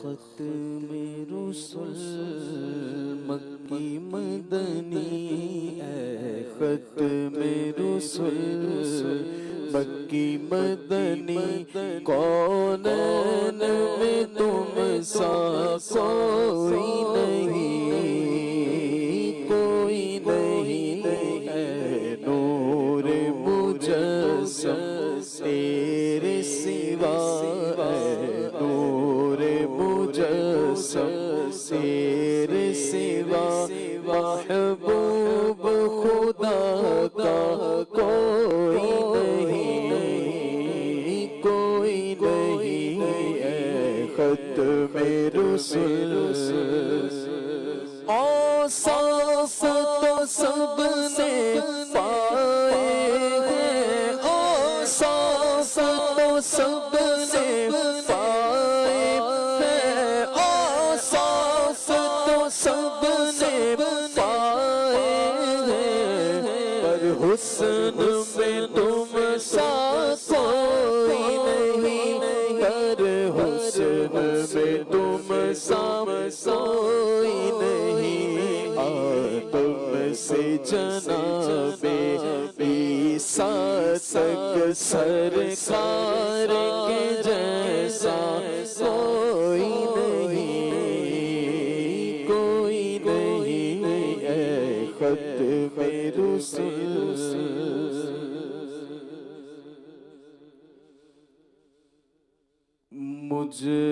ख़त्म रुसूल मक्की मदनी ख़त्म रुसूल मक्की मदनी कौनैन में तुम सा कोई नहीं है नूर मुजस्सम तेरे सिवा नूर मुजस्सम तेरे सिवा महबूब खुदा का कोई नहीं है ख़त्म रुसूल औसाफ तो सबने पाए हैं औसाफ तो सबने पाए हैं औसाफ तो सबने पाए हैं पर हुस्न में तुम सा कोई नहीं पर हुस्न में तुम सा कोई नहीं आदम से जनाबे ईसा तक सरकार के जैसा कोई नहीं है ख़त्म रुसूल मुझे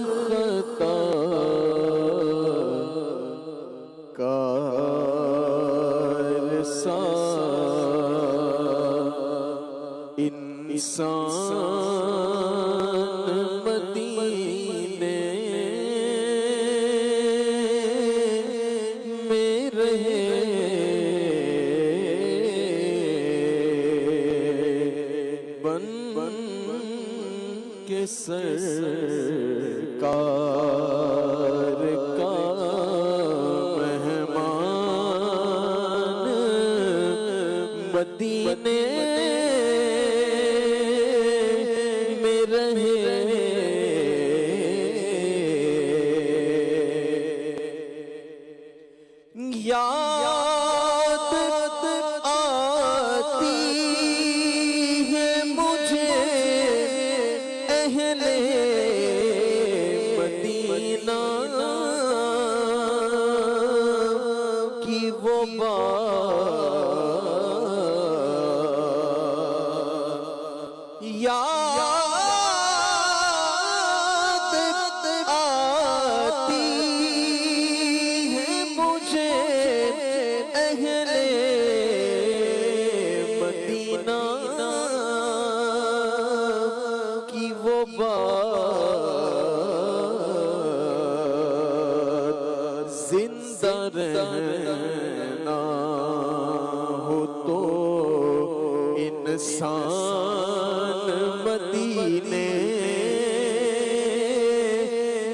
खता कार सा इंसान मदीने में रहे बन के सरकार का मेहमान मदीने में रहे याद आती है मुझे अहले मदीना की वो बात याद आती है मुझे अहले मदीना की वो बात जिंदा रहना हो तो इंसान मदीने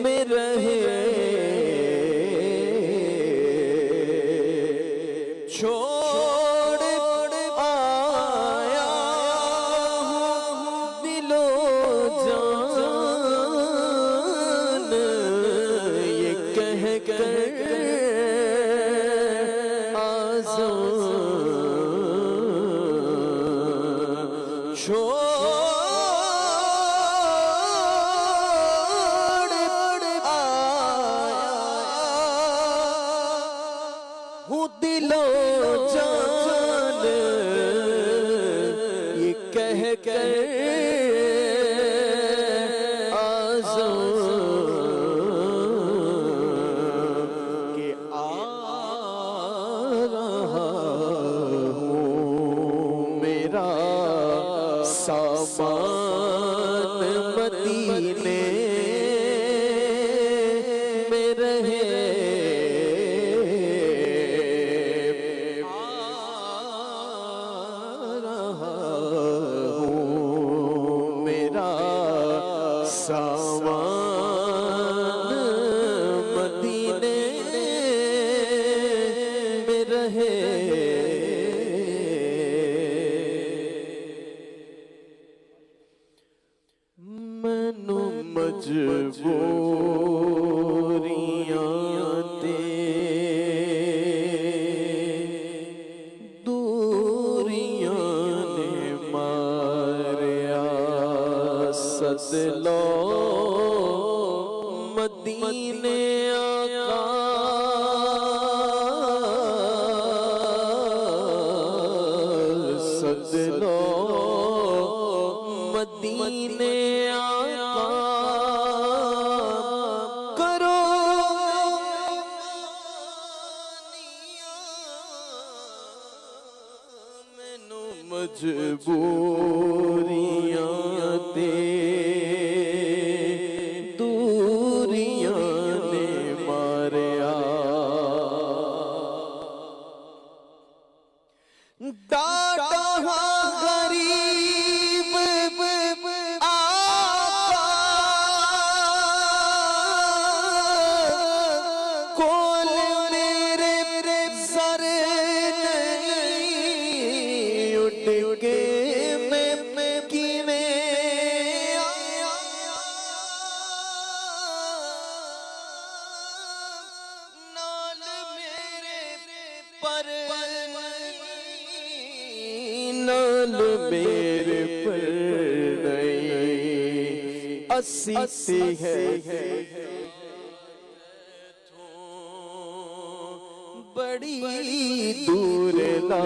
में रहे छोड़ आया हूँ दिलो जान ये कह कर छोड़ आया हूँ दिलो जान ये कह कर कि आ रहा मेरा सामान मदीने में रहे आ रहा हूँ मेरा सामान मदीने में रहे मजबूरियां ते दूरियां ने मारिया सदलो मदीने आका सदलो मदीने आका करो मैनू मजबूरियां ते दूरियां ने मारिया डाटा गरीब आका कोल मेरे सर नहीं उठ के मैं किवें आया नाल मेरे पर नाल मेरे पर नहीं असी है बड़ी दूर ला